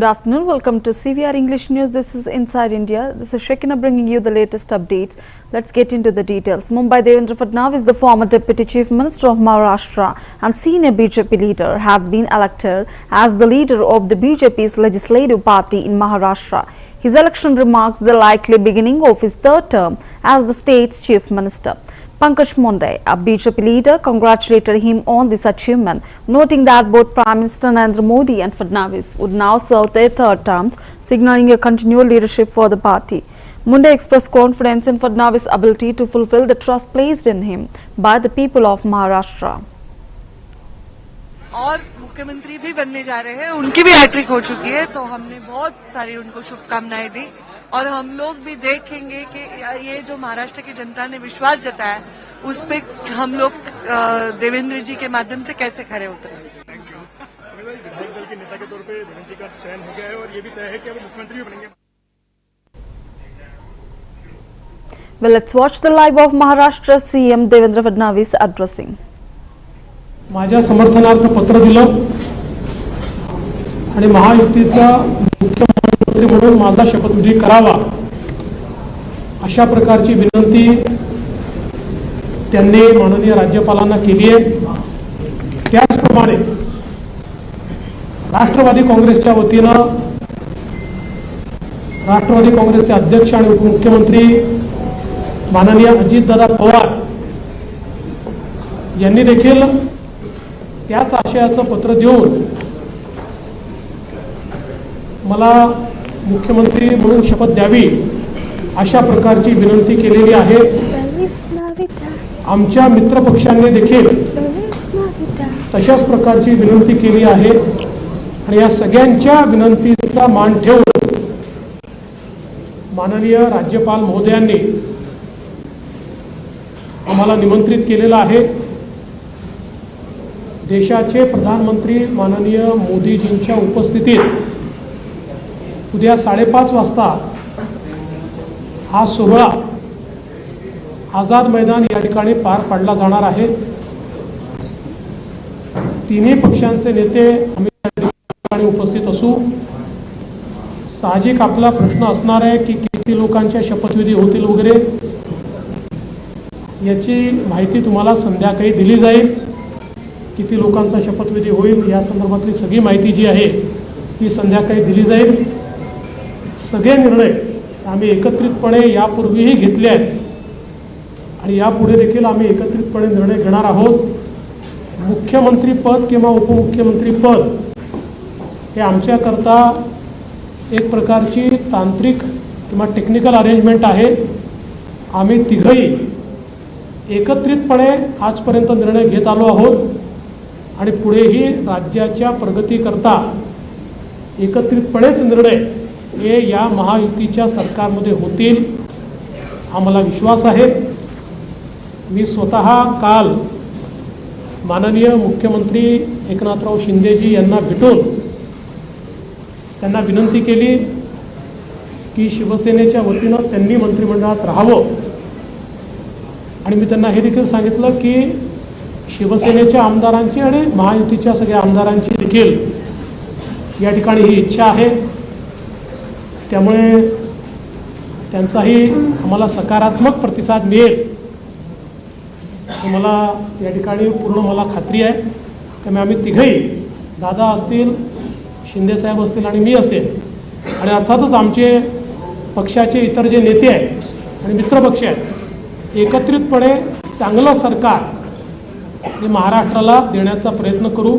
Good afternoon. Welcome to CVR English News. This is Inside India. This is Shekina bringing you the latest updates. Let's get into the details. Mumbai Devendra Fadnavis, the former Deputy Chief Minister of Maharashtra and senior BJP leader, had been elected as the leader of the BJP's legislative party in Maharashtra. His election marks the likely beginning of his third term as the state's Chief Minister. Pankaj Munde, a BJP leader, congratulated him on this achievement, noting that both Prime Minister Narendra Modi and Fadnavis would now serve their third terms, signaling a continual leadership for the party. Munde expressed confidence in Fadnavis' ability to fulfill the trust placed in him by the people of Maharashtra. और मुख्यमंत्री भी बनने जा रहे हैं, उनकी भी hat trick हो चुकी है, तो हमने बहुत सारी उनको शुभकामनाएं दी और हम लोग भी देखेंगे कि ये जो महाराष्ट्र की जनता ने विश्वास जताया उस पे हम लोग देवेंद्र जी के माध्यम से कैसे खरे उतरे। विधायक दल के नेता के तौर पे देवेंद्र जी का चयन हो गया है और ये भी तय है कि अब मुख्यमंत्री भी बनेंगे। Well, let's watch the live of Maharashtra CM Devendra Fadnavis addressing. माझ्या समर्थनार्थ पत्र दिलं आणि महायुतीचा मुख्यमंत्री म्हणून माझा शपथविधी करावा अशा प्रकारची विनंती त्यांनी माननीय राज्यपालांना केली आहे। त्याचप्रमाणे राष्ट्रवादी काँग्रेसच्या वतीनं राष्ट्रवादी काँग्रेसचे अध्यक्ष आणि उपमुख्यमंत्री माननीय अजितदादा पवार यांनी देखील त्याच आशयाचं पत्र देऊन मला मुख्यमंत्री म्हणून शपथ द्यावी अशा प्रकारची विनंती केलेली आहे। आमच्या मित्रपक्षांनी देखील तशाच प्रकारची विनंती केली आहे आणि या सगळ्यांच्या विनंतीचा मान ठेवून माननीय राज्यपाल महोदयांनी आम्हाला निमंत्रित केलेलं आहे। देशाचे प्रधानमंत्री माननीय मोदीजींच्या उपस्थितीत उद्या 5:30 वाजता हा सोहळा आझाद मैदान या ठिकाणी पार पाडला जाणार आहे। तिन्ही पक्षांचे नेते आम्ही या ठिकाणी उपस्थित असू। साहजिक आपला प्रश्न असणार आहे की किती लोकांच्या शपथविधी होतील वगैरे, याची माहिती तुम्हाला संध्याकाळी दिली जाईल। किती लोकांचा शपथविधी होईल या संदर्भातली सगळी माहिती जी आहे ती संध्याकाळी दिली जाईल। सगळे निर्णय आम्ही एकत्रितपणे यापूर्वीही घेतले आहेत आणि यापुढे देखील आम्ही एकत्रितपणे निर्णय घेणार आहोत। मुख्यमंत्री पद किंवा उपमुख्यमंत्री पद हे आमच्याकरता एक प्रकारची तांत्रिक किंवा टेक्निकल अरेंजमेंट आहे। आम्ही तिघही एकत्रितपणे आजपर्यंत निर्णय घेत आलो आहोत आणि पुढेही राज्याच्या प्रगतीकरता एकत्रितपणेच निर्णय हे या महायुतीच्या सरकारमध्ये होतील आम्हाला विश्वास आहे। मी स्वतः काल माननीय मुख्यमंत्री एकनाथराव शिंदेजी यांना भेटून त्यांना विनंती केली की शिवसेनेच्या वतीनं त्यांनी मंत्रिमंडळात राहावं आणि मी त्यांना हे देखील सांगितलं की शिवसेनेच्या आमदारांची आणि महायुतीच्या सगळ्या आमदारांची देखील या ठिकाणी ही इच्छा आहे। त्यामुळे त्यांचाही आम्हाला सकारात्मक प्रतिसाद मिळेल ही मला या ठिकाणी पूर्ण मला खात्री आहे। त्यामुळे आम्ही तिघही, दादा असतील, शिंदेसाहेब असतील आणि मी असेल आणि अर्थातच आमचे पक्षाचे इतर जे नेते आहेत आणि मित्रपक्ष आहेत, एकत्रितपणे चांगलं सरकार हे महाराष्ट्राला देण्याचा प्रयत्न करू।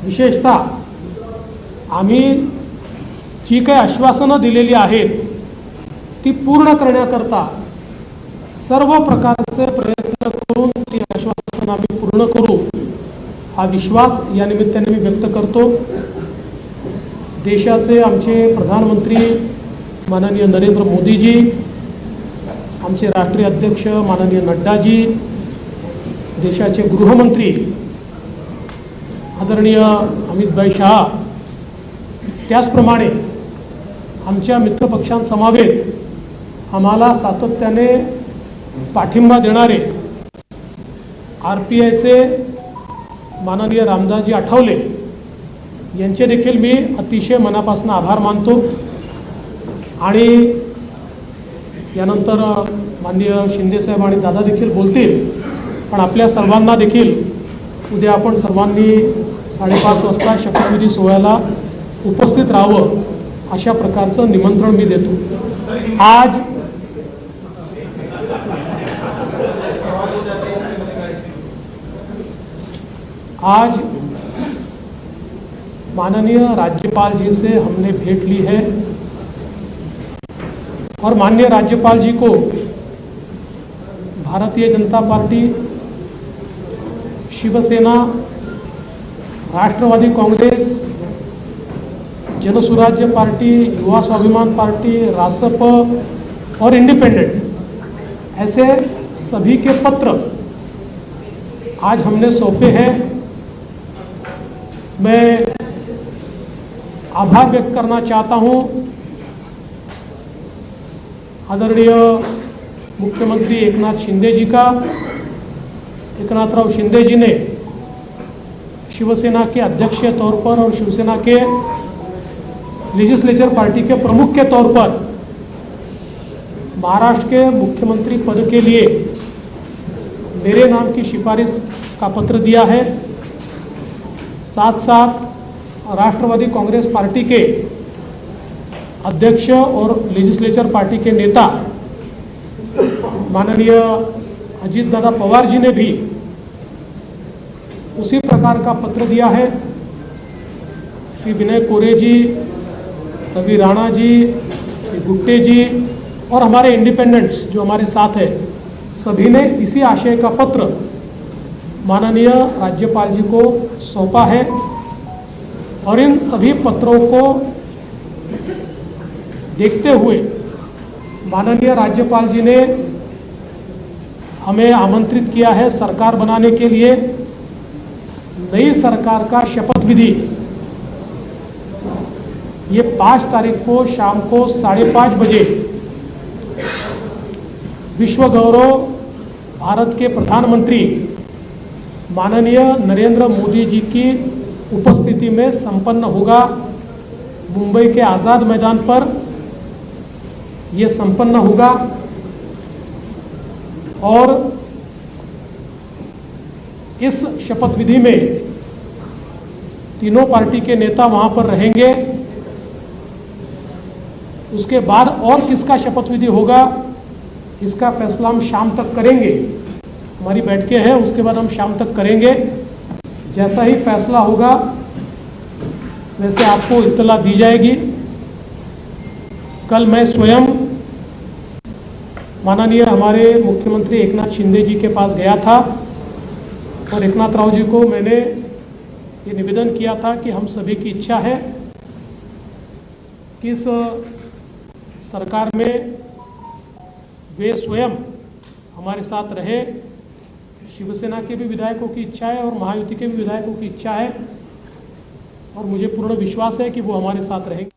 विशेषतः आम्ही जी काही आश्वासनं दिलेली आहेत ती पूर्ण करण्याकरता सर्व प्रकारचे प्रयत्न करून ती आश्वासनं आम्ही पूर्ण करू हा विश्वास या निमित्ताने मी व्यक्त करतो। देशाचे आमचे प्रधानमंत्री माननीय नरेंद्र मोदीजी, आमचे राष्ट्रीय अध्यक्ष माननीय नड्डाजी, देशाचे गृहमंत्री आदरणीय अमितभाई शाह, त्याचप्रमाणे आमच्या मित्रपक्षांसमवेत आम्हाला सातत्याने पाठिंबा देणारे RPIचे माननीय रामदासजी आठवले, यांचे देखील मी अतिशय मनापासून आभार मानतो आणि यानंतर माननीय शिंदेसाहेब आणि दादा देखील बोलतील, पण आपल्या सर्वांना देखील उद्या आपण सर्वांनी 5:30 वाजता शपथविधी सोहळ्याला उपस्थित राहावं अशा प्रकारचं निमंत्रण मी देतो. आज माननीय राज्यपाल जी से हमने भेंट ली है और माननीय राज्यपाल जी को भारतीय जनता पार्टी, शिवसेना, राष्ट्रवादी कांग्रेस, जनसुराज्य पार्टी, युवा स्वाभिमान पार्टी, रासप और इंडिपेंडेंट ऐसे सभी के पत्र आज हमने सौंपे हैं. मैं आभार व्यक्त करना चाहता हूं आदरणीय मुख्यमंत्री एकनाथ शिंदे जी का. एकनाथराव शिंदे जी ने शिवसेना के अध्यक्ष के तौर पर और शिवसेना के लेजिस्लेचर पार्टी के प्रमुख के तौर पर महाराष्ट्र के मुख्यमंत्री पद के लिए मेरे नाम की सिफारिश का पत्र दिया है. साथ साथ राष्ट्रवादी कांग्रेस पार्टी के अध्यक्ष और लेजिस्लेचर पार्टी के नेता माननीय अजीत दादा पवार जी ने भी उसी प्रकार का पत्र दिया है. श्री विनय कोरे जी, रवि राणा जी, श्री गुट्टे जी और हमारे इंडिपेंडेंट्स जो हमारे साथ है, सभी ने इसी आशय का पत्र माननीय राज्यपाल जी को सौंपा है. और इन सभी पत्रों को देखते हुए माननीय राज्यपाल जी ने हमें आमंत्रित किया है सरकार बनाने के लिए. नई सरकार का शपथ विधि ये 5 तारीख को शाम को 5:30 बजे विश्व गौरव भारत के प्रधानमंत्री माननीय नरेंद्र मोदी जी की उपस्थिति में संपन्न होगा. मुंबई के आज़ाद मैदान पर ये संपन्न होगा और इस शपथ विधि में तीनों पार्टी के नेता वहां पर रहेंगे. उसके बाद और किसका शपथ विधि होगा इसका फैसला हम शाम तक करेंगे. हमारी बैठकें हैं, उसके बाद हम शाम तक करेंगे. जैसा ही फैसला होगा वैसे आपको इत्तला दी जाएगी. कल मैं स्वयं माननीय हमारे मुख्यमंत्री एकनाथ शिंदे जी के पास गया था और एकनाथ राव जी को मैंने ये निवेदन किया था कि हम सभी की इच्छा है कि इस सरकार में वे स्वयं हमारे साथ रहे. शिवसेना के भी विधायकों की इच्छा है और महायुति के भी विधायकों की इच्छा है और मुझे पूर्ण विश्वास है कि वो हमारे साथ रहेंगे.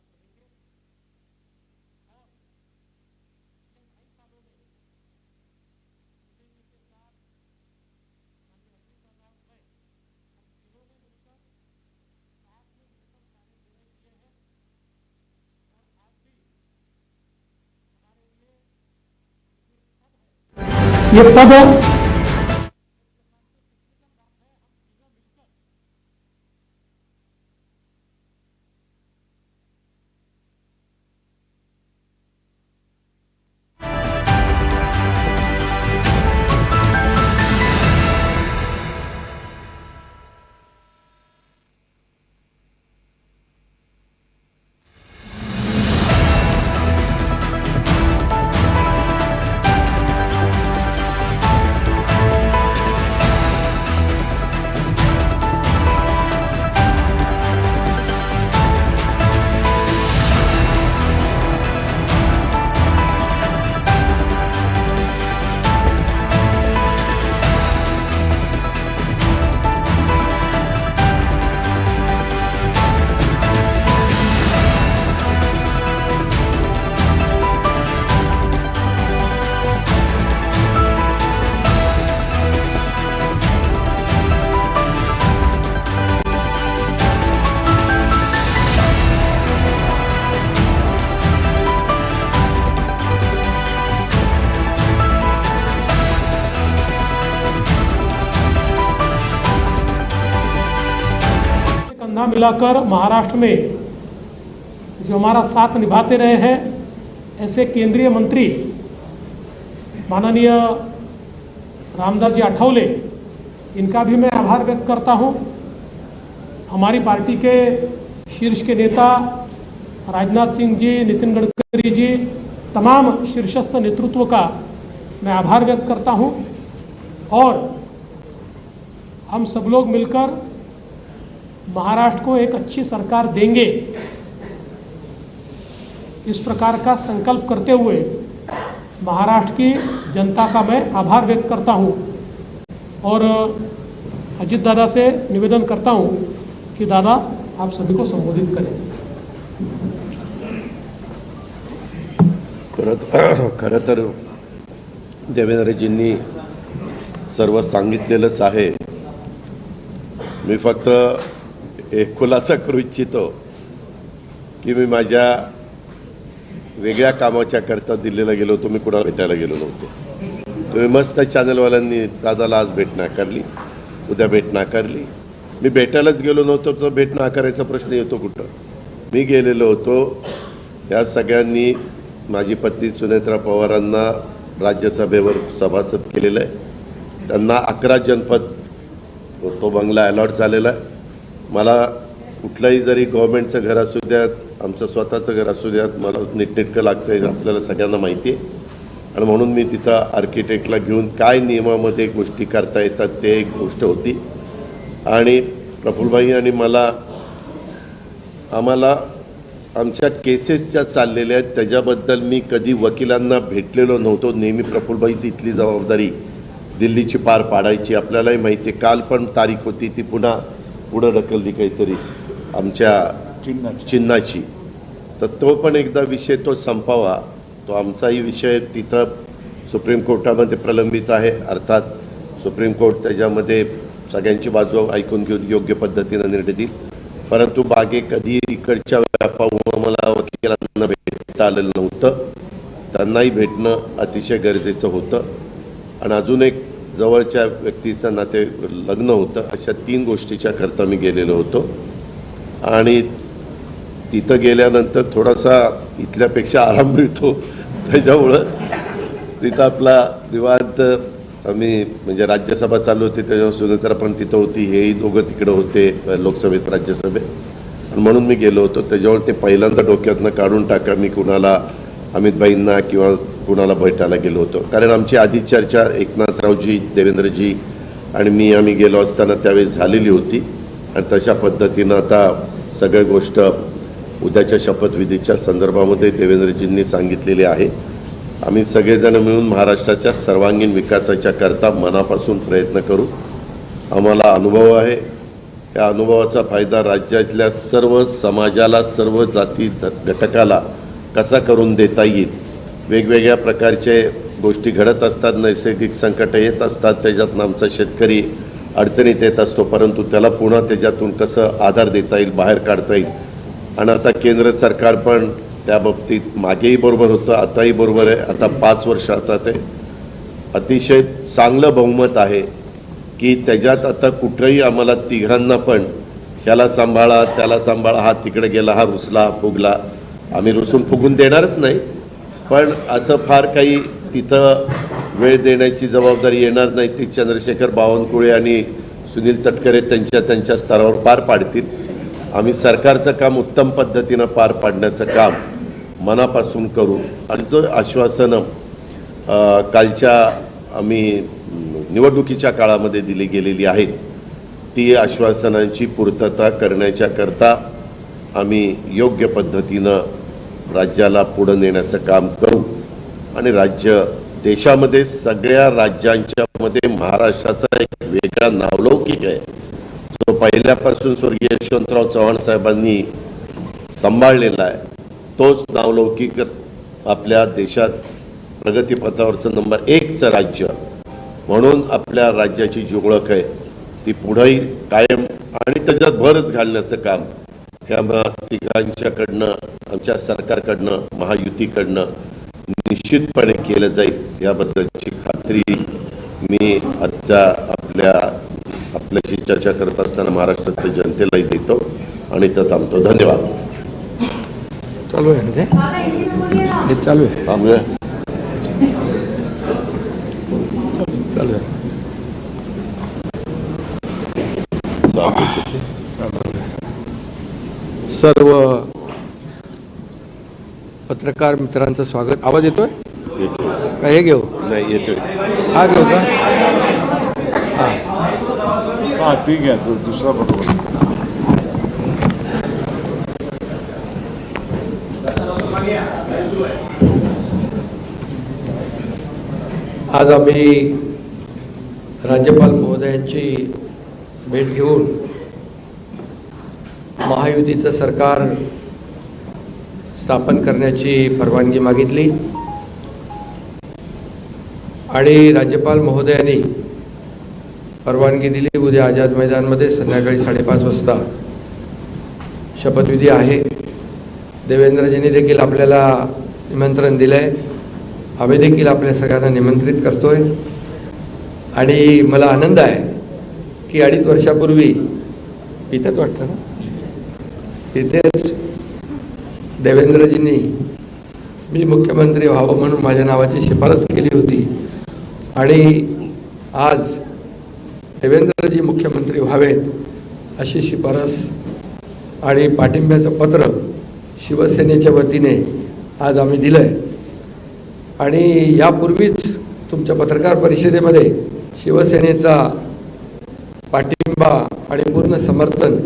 ये पद मिलाकर महाराष्ट्र में जो हमारा साथ निभाते रहे हैं, ऐसे केंद्रीय मंत्री माननीय रामदास जी आठवले, इनका भी मैं आभार व्यक्त करता हूं। हमारी पार्टी के शीर्ष के नेता राजनाथ सिंह जी, नितिन गडकरी जी, तमाम शीर्षस्थ नेतृत्व का मैं आभार व्यक्त करता हूं। और हम सब लोग मिलकर महाराष्ट्र को एक अच्छी सरकार देंगे, इस प्रकार का संकल्प करते हुए महाराष्ट्र की जनता का मैं आभार व्यक्त करता हूं। और अजित दादा से निवेदन करता हूं कि दादा आप सभी को संबोधित करें। खरं तर देवेंद्रजींनी सर्व सांगितलेलंच आहे। मी फक्त एक खुलासा करू इच्छितो की मी माझ्या वेगळ्या कामाच्या करता दिल्लीला गेलो होतो, मी कुणाला भेटायला गेलो नव्हतो। तुम्ही मस्त चॅनलवाल्यांनी दादाला आज भेट नाकारली, उद्या भेट नाकारली। मी भेटायलाच गेलो नव्हतो तर भेट नाकारायचा प्रश्न येतो कुठं? मी गेलेलो होतो, या सगळ्यांनी माझी पत्नी सुनेत्रा पवारांना राज्यसभेवर सभासद केलेलं आहे। त्यांना 11 जनपद तो बंगला अलॉट झालेला आहे। मला कुठलंही जरी गव्हर्नमेंटचं घर असू द्यात, आमचं स्वतःचं घर असू द्यात, मला नीटनेटकं लागतं आहे, आपल्याला सगळ्यांना माहिती आहे। आणि म्हणून मी तिथं आर्किटेक्टला घेऊन काय नियमामध्ये गोष्टी करता येतात ते एक गोष्ट होती। आणि प्रफुल्लभाई आणि आम्हाला आमच्या केसेस ज्या चाललेल्या आहेत त्याच्याबद्दल मी कधी वकिलांना भेटलेलो नव्हतो। नेहमी प्रफुल्लभाईची इथली जबाबदारी दिल्लीची पार पाडायची। आपल्यालाही माहिती आहे, काल पण तारीख होती ती पुन्हा पुढं ढकलली काहीतरी आमच्या चिन्हाची, तर तो पण एकदा विषय तो संपावा। तो आमचाही विषय तिथं सुप्रीम कोर्टामध्ये प्रलंबित आहे। अर्थात सुप्रीम कोर्ट त्याच्यामध्ये सगळ्यांची बाजू ऐकून घेऊन योग्य पद्धतीने निर्णय देईल। परंतु बागे कधी इकडच्या व्यापामुळे मला वकिलांना भेटता आलेलं नव्हतं, त्यांनाही भेटणं अतिशय गरजेचं होतं। आणि अजून एक जवळच्या व्यक्तीचं नाते लग्न होतं, अशा 3 गोष्टीच्या करता मी गेलेलो होतो। आणि तिथं गेल्यानंतर थोडासा इथल्यापेक्षा आराम मिळतो, त्याच्यामुळं तिथं आपला निवांत आम्ही म्हणजे राज्यसभा चालू होती त्याच्यावर सुनेत्रा पण तिथं होती, हेही दोघं तिकडं होते लोकसभेत राज्यसभेत, आणि म्हणून मी गेलो होतो। त्याच्यावर ते पहिल्यांदा डोक्यातनं काढून टाका मी कुणाला अमितभाईंना किंवा कुणाला भेटायला गेलो होतो। कारण आमची आधी चर्चा एकनाथरावजी, देवेंद्रजी आणि मी आम्ही गेलो असताना त्यावेळेस झालेली होती। आणि तशा पद्धतीनं आता सगळ्या गोष्ट उद्याच्या शपथविधीच्या संदर्भामध्ये देवेंद्रजींनी सांगितलेली आहे। आम्ही सगळेजण मिळून महाराष्ट्राच्या सर्वांगीण विकासाच्या करता मनापासून प्रयत्न करू। आम्हाला अनुभव आहे, या अनुभवाचा फायदा राज्यातल्या सर्व समाजाला, सर्व जाती घटकाला कसा करून देता येईल। वेगवेगळ्या प्रकारचे गोष्टी घडत असतात, नैसर्गिक संकट येत असतात, त्याच्यातून आमचा शेतकरी अडचणीत येत असतो, परंतु त्याला पुन्हा त्याच्यातून कसं आधार देता येईल, बाहेर काढता येईल। आणि आता केंद्र सरकार पण त्या बाबतीत मागेही बरोबर होतं, आताही बरोबर आहे। आता 5 वर्ष आता ते अतिशय चांगलं बहुमत आहे की त्याच्यात आता कुठेही आम्हाला तिघांना पण ह्याला सांभाळा, त्याला सांभाळा, हा तिकडे गेला, हा रुसला, हा फुगला, आम्ही रुसून फुगून देणारच नाही, पण असं फार काही तिथं वेळ देण्याची जबाबदारी येणार नाही। ती चंद्रशेखर बावनकुळे आणि सुनील तटकरे त्यांच्या स्तरावर पार पाडतील। आम्ही सरकारचं काम उत्तम पद्धतीनं पार पाडण्याचं काम मनापासून करू। आणि जो आश्वासनं कालच्या आम्ही निवडणुकीच्या काळामध्ये दिली गेलेली आहेत ती आश्वासनांची पूर्तता करण्याच्या करता आम्ही योग्य पद्धतीनं राज्याला पुढे नेण्याचं काम करू। आणि राज्य देशामध्ये सगळ्या राज्यांच्या मध्ये महाराष्ट्राचा एक वेगळा नावलौकिक आहे, जो पहिल्यापासून स्वर्गीय यशवंतराव चव्हाण साहेबांनी सांभाळलेला आहे। तोच नावलौकिक आपल्या देशात प्रगतीपथावरचं नंबर 1चं राज्य म्हणून आपल्या राज्याची जी ओळख आहे ती पुढेही कायम आणि त्याच्यात भरच घालण्याचं काम ह्या तिघांच्याकडनं, आमच्या सरकारकडनं, महायुतीकडनं निश्चितपणे केलं जाईल याबद्दलची खात्री मी आजच्या आपल्याशी चर्चा करत असताना महाराष्ट्राच्या जनतेलाही देतो। आणि इथं थांबतो. धन्यवाद. चालू आहे ना ते? हे चालू आहे. थांबूया. चालू आहे. सर्व पत्रकार मित्रांचं स्वागत. आवाज येतोय का? हे घेऊ? नाही येतोय. हा घेऊ का? हाँ ठीक है, तो दूसरा प्रोटोकॉल. आज आम्ही राज्यपाल महोदयांची भेट घेऊन महायुतीचं सरकार स्थापन करण्याची परवानगी मागितली आणि राज्यपाल महोदयांनी परवानगी दिली. उद्या आझाद मैदानमध्ये संध्याकाळी 5:30 वाजता शपथविधी आहे. देवेंद्रजींनी देखील आपल्याला निमंत्रण दिलं आहे. आम्ही देखील आपल्या सगळ्यांना निमंत्रित करतोय आणि मला आनंद आहे की 2.5 वर्षापूर्वी इथंच वाटतं ना, तिथेच देवेंद्रजींनी मी मुख्यमंत्री व्हावं म्हणून माझ्या नावाची शिफारस केली होती आणि आज देवेंद्रजी मुख्यमंत्री व्हावेत अशी शिफारस आणि पाठिंब्याचं पत्र शिवसेनेच्या वतीने आज आम्ही दिलं आहे. आणि यापूर्वीच तुमच्या पत्रकार परिषदेमध्ये शिवसेनेचा पाठिंबा आणि पूर्ण समर्थन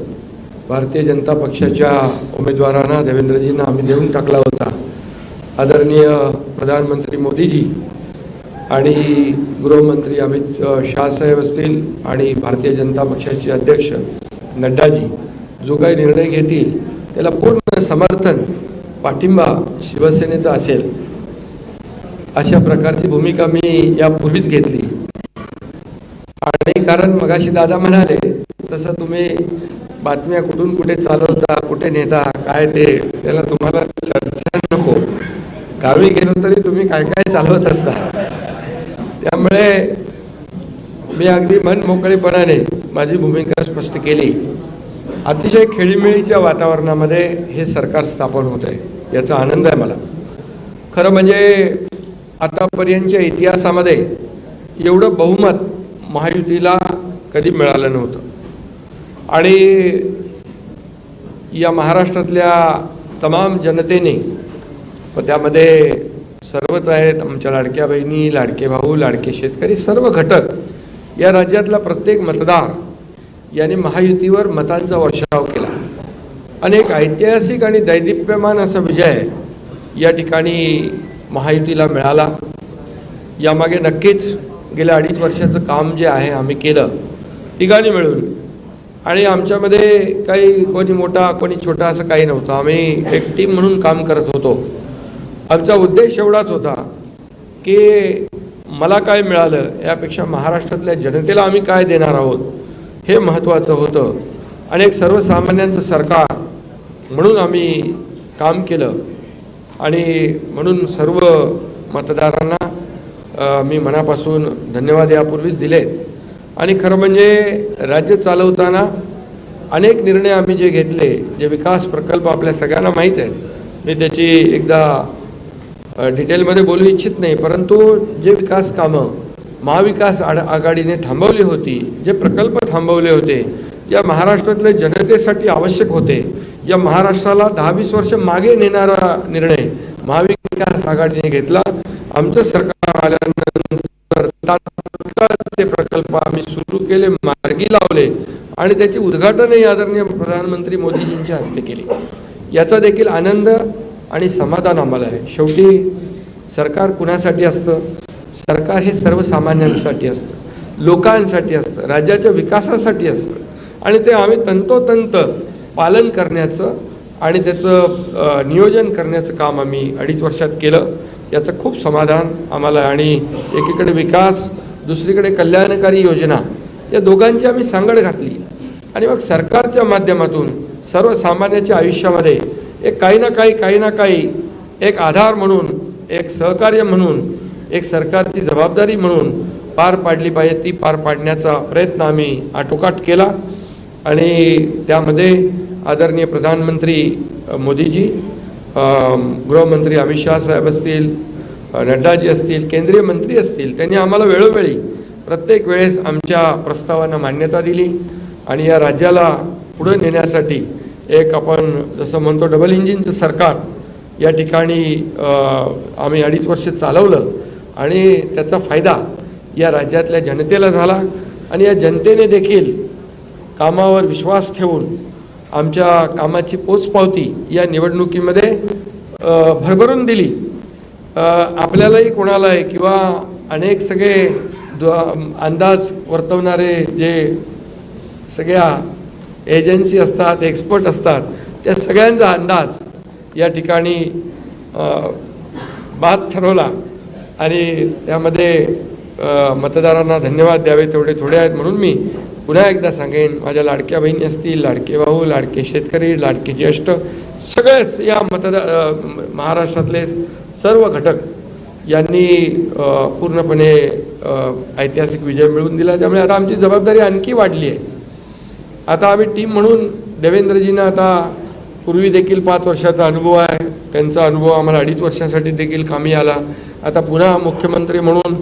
भारतीय जनता पक्षाच्या उमेदवारांना देवेंद्रजींना आम्ही देऊन टाकला होता. आदरणीय प्रधानमंत्री मोदीजी आणि गृहमंत्री अमित शाह साहेब असतील आणि भारतीय जनता पक्षाचे अध्यक्ष नड्डाजी जो काही निर्णय घेतील त्याला पूर्ण समर्थन पाठिंबा शिवसेनेचा असेल अशा प्रकारची भूमिका मी यापूर्वीच घेतली. आणि कारण मगाशी दादा म्हणाले तसं तुम्ही बातम्या कुठून कुठे चालवता, कुठे नेता, काय ते त्याला तुम्हाला चर्चा नको. गावी गेलो तरी तुम्ही काय काय चालवत असता. त्यामुळे मी अगदी मन मोकळेपणाने माझी भूमिका स्पष्ट केली. अतिशय खेळीमेळीच्या वातावरणामध्ये हे सरकार स्थापन होत आहे याचा आनंद आहे मला. खरं म्हणजे आतापर्यंतच्या इतिहासामध्ये एवढं बहुमत महायुतीला कधी मिळालं नव्हतं आणि या महाराष्ट्रातल्या तमाम जनतेने व त्यामध्ये सर्वच आहेत, आमच्या लाडक्या बहिणी, लाडके भाऊ, लाडके शेतकरी, सर्व घटक, या राज्यातला प्रत्येक मतदार यांनी महायुतीवर मतांचा वर्षाव केला. अनेक ऐतिहासिक आणि दैदिप्यमान असा विजय या ठिकाणी महायुतीला मिळाला. यामागे नक्कीच गेल्या 2.5 वर्षाचं काम जे आहे आम्ही केलं तिघांनी मिळून. आणि आमच्यामध्ये काही कोणी मोठा कोणी छोटा असं काही नव्हतं. आम्ही एक टीम म्हणून काम करत होतो. आमचा उद्देश एवढाच होता की मला काय मिळालं यापेक्षा महाराष्ट्रातल्या जनतेला आम्ही काय देणार आहोत हे महत्त्वाचं होतं. आणि एक सर्वसामान्यांचं सरकार म्हणून आम्ही काम केलं आणि म्हणून सर्व मतदारांना मी मनापासून धन्यवाद यापूर्वीच दिलेत. आणि खरं म्हणजे राज्य चालवताना अनेक निर्णय आम्ही जे घेतले, जे विकास प्रकल्प आपल्या सगळ्यांना माहीत आहेत, मी त्याची एकदा डिटेलमध्ये बोलू इच्छित नाही, परंतु जे विकास कामं महाविकास आघाडीने थांबवली होती, जे प्रकल्प थांबवले होते, या महाराष्ट्रातल्या जनतेसाठी आवश्यक होते, या महाराष्ट्राला 10-20 वर्ष मागे नेणारा निर्णय महाविकास आघाडीने घेतला. आमचं सरकार आल्यानंतर तात्काळ ते प्रकल्प आम्ही सुरू केले, मार्गी लावले आणि त्याचे उद्घाटनही आदरणीय प्रधानमंत्री मोदीजींच्या हस्ते केले. याचा देखील आनंद आणि समाधान आम्हाला आहे. शेवटी सरकार कुणासाठी असतं? सरकार हे सर्वसामान्यांसाठी असतं, लोकांसाठी असतं, राज्याच्या विकासासाठी असतं आणि ते आम्ही तंतोतंत पालन करण्याचं आणि त्याचं नियोजन करण्याचं काम आम्ही 2.5 वर्षात केलं. याचं खूप समाधान आम्हाला. आणि एकीकडे विकास, दुसरीकडे कल्याणकारी योजना, या दोघांची आम्ही सांगड घातली आणि मग सरकारच्या माध्यमातून सर्वसामान्याच्या आयुष्यामध्ये एक काही ना काही एक आधार म्हणून, एक सहकार्य म्हणून, एक सरकारची जबाबदारी म्हणून पार पाडली पाहिजे. ती पार पाडण्याचा प्रयत्न आम्ही आटोकाट केला आणि त्यामध्ये आदरणीय प्रधानमंत्री मोदीजी, गृहमंत्री अमित शाह साहेब असतील, नड्डाजी असतील, केंद्रीय मंत्री असतील, त्यांनी आम्हाला वेळोवेळी प्रत्येक वेळेस आमच्या प्रस्तावांना मान्यता दिली आणि या राज्याला पुढे नेण्यासाठी एक आपण जसं म्हणतो डबल इंजिनचं सरकार या ठिकाणी आम्ही 2.5 वर्ष चालवलं आणि त्याचा फायदा या राज्यातल्या जनतेला झाला आणि या जनतेने देखील कामावर विश्वास ठेवून आमच्या कामाची पोचपावती या निवडणुकीमध्ये भरभरून दिली. आपल्यालाही कोणालाही किंवा अनेक सगळे अंदाज वर्तवणारे जे सगळ्या एजन्सी असतात, एक्सपर्ट असतात, त्या सगळ्यांचा अंदाज या ठिकाणी बाद ठरवला आणि त्यामध्ये मतदारांना धन्यवाद द्यावे तेवढे थोडे आहेत. म्हणून मी पुन्हा एकदा सांगेन, माझ्या लाडक्या बहिणी असतील, लाडके भाऊ, लाडके शेतकरी, लाडके ज्येष्ठ, सगळेच या महाराष्ट्रातले सर्व घटक यांनी पूर्णपणे ऐतिहासिक विजय मिळवून दिला. त्यामुळे आता आमची जबाबदारी आणखी वाढली आहे. आता आम्ही टीम म्हणून देवेंद्रजींना आता पूर्वी देखील 5 वर्षाचा अनुभव आहे, त्यांचा अनुभव आम्हाला 2.5 वर्षासाठी देखील कामी आला. आता पुन्हा मुख्यमंत्री म्हणून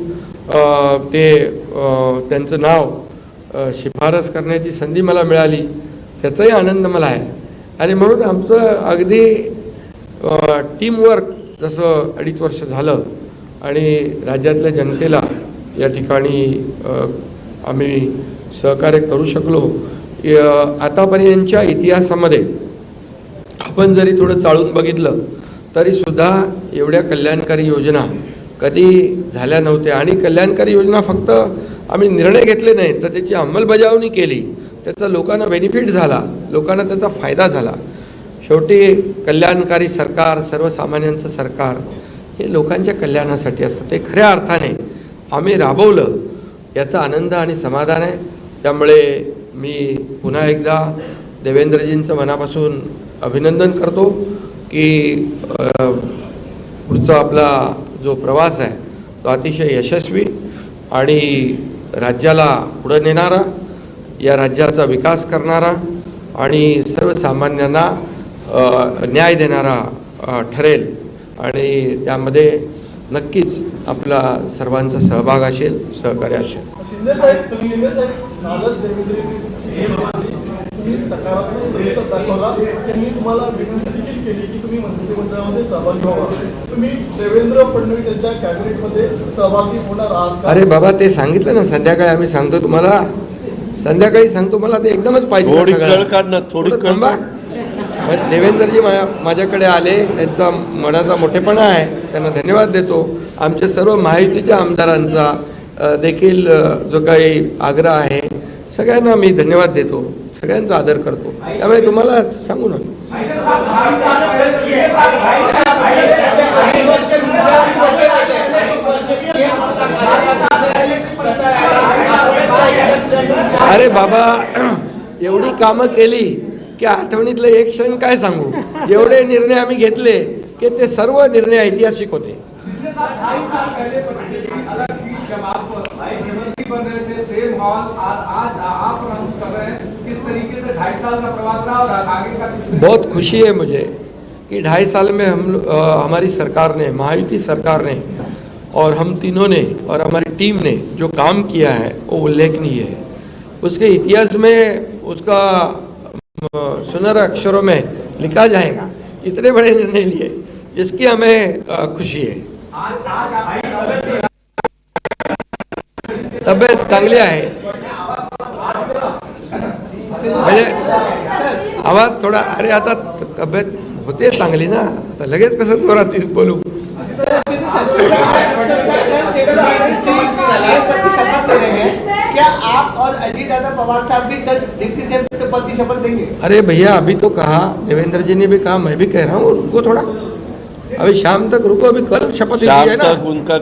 त्यांचं नाव शिफारस करण्याची संधी मला मिळाली, त्याचाही आनंद मला आहे. आणि म्हणून आमचं अगदी टीमवर्क जसं 2.5 वर्ष झालं आणि राज्यातल्या जनतेला या ठिकाणी आम्ही सहकार्य करू शकलो. आतापर्यंतच्या इतिहासामध्ये आपण जरी थोडं चाळून बघितलं तरीसुद्धा एवढ्या कल्याणकारी योजना कधी झाल्या नव्हत्या. आणि कल्याणकारी योजना फक्त आम्ही निर्णय घेतले नाहीत, तर त्याची अंमलबजावणी केली, त्याचा लोकांना बेनिफिट झाला, लोकांना त्याचा फायदा झाला. शेवटी कल्याणकारी सरकार, सर्वसामान्यांचं सरकार हे लोकांच्या कल्याणासाठी असतं. ते खऱ्या अर्थाने आम्ही राबवलं याचा आनंद आणि समाधान आहे. त्यामुळे मी पुन्हा एकदा देवेंद्रजींचं मनापासून अभिनंदन करतो की पुढचा आपला जो प्रवास आहे तो अतिशय यशस्वी आणि राज्याला पुढे नेणारा, या राज्याचा विकास करणारा आणि सर्वसामान्यांना न्याय देणारा ठरेल आणि त्यामध्ये नक्कीच आपला सर्वांचा सहभाग असेल, सहकार्य असेल. अरे बाबा, ते सांगितलं ना संध्याकाळी, आम्ही सांगतो तुम्हाला, संध्याकाळी सांगतो. मला ते एकदमच पाहिजे. थोडी थांबा. देवेंद्रजी माझ्याकडे आले, त्यांचा मनाचा मोठेपणा आहे, त्यांना धन्यवाद देतो. आमच्या सर्व महायुतीच्या आमदारांचा देखील जो काही आग्रह आहे सगळ्यांना मी धन्यवाद देतो, सगळ्यांचा आदर करतो. त्यामुळे तुम्हाला सांगू ना, अरे बाबा, एवढी कामं केली की आठवणीतलं एक क्षण काय सांगू. जेवढे निर्णय आम्ही घेतले की ते सर्व निर्णय ऐतिहासिक होते. बहुत खुशी है मुझे कि 2.5 साल में हमारी सरकार ने, महायुति सरकार ने और हम तीनों ने और हमारी टीम ने जो काम किया है वो उल्लेखनीय है. उसके इतिहास में उसका सुनहरे अक्षरों में लिखा जाएगा. इतने बड़े निर्णय लिए, इसकी हमें खुशी है. तब्येत चांगली आहे. म्हणजे आवाज थोडा, अरे आता तब्येत होते चांगली ना, आता लगेच कसं जोरात बोलू. क्या आप और अजीत पवार साहब भी कल डिप्टी सीएम से पद की शपथ देंगे? अरे भैया, अभी तो कहा, देवेंद्र जी ने भी कहा, मैं भी कह रहा हूँ, रुको थोड़ा, अभी शाम तक रुको. अभी कल शपथ शाम तक उनका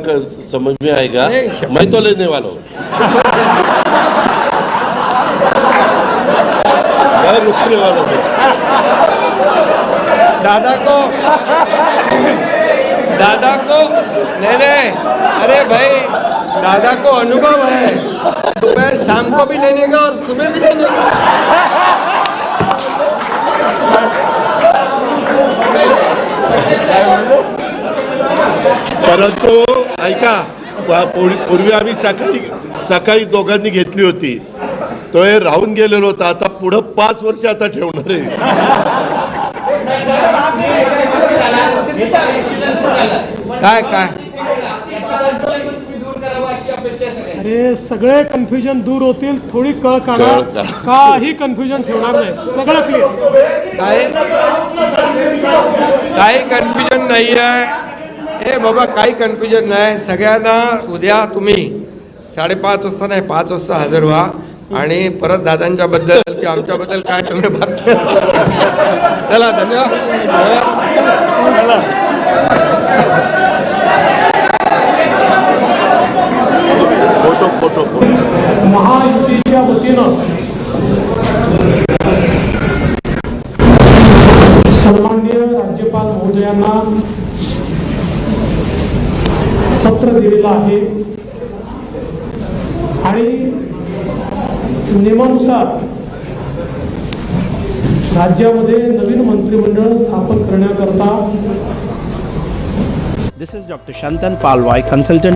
समझ में आएगा. मैं तो लेने वाला हूँ. मैं रुकने वाला हूँ. दादा को नहीं, अरे भाई, दादा को अनुभव है, दोपहर शाम को भी लेने का और सुबह भी लेने का. परंतु ऐका, पूर्वी आम्ही सकाळी दोघांनी घेतली होती, तो हे राहून गेलेलो होता. आता पुढं 5 वर्ष आता ठेवणार आहे. काय काय अरे सगळे कन्फ्युजन दूर होतील, थोडी कळ काढा, कळ काढा. काही कन्फ्युजन ठेवणार नाही, सगळं क्लिअर. काही कन्फ्युजन नाही आहे. ए बाबा, काही कन्फ्युजन नाही. सगळ्यांना उद्या तुम्ही 5:30 वाजता नाही 5 वाजता हजर व्हा आणि परत दादांच्या बद्दल किंवा आमच्याबद्दल काय तुम्ही बातम्या. चला, धन्यवाद. फोटो महायुतीच्या वतीनं सन्माननीय राज्यपाल महोदयांना पत्र दिलेलं आहे आणि नियमानुसार राज्यामध्ये नवीन मंत्रिमंडळ स्थापन करण्याकरता This is Dr. Shantan Palwai, consultant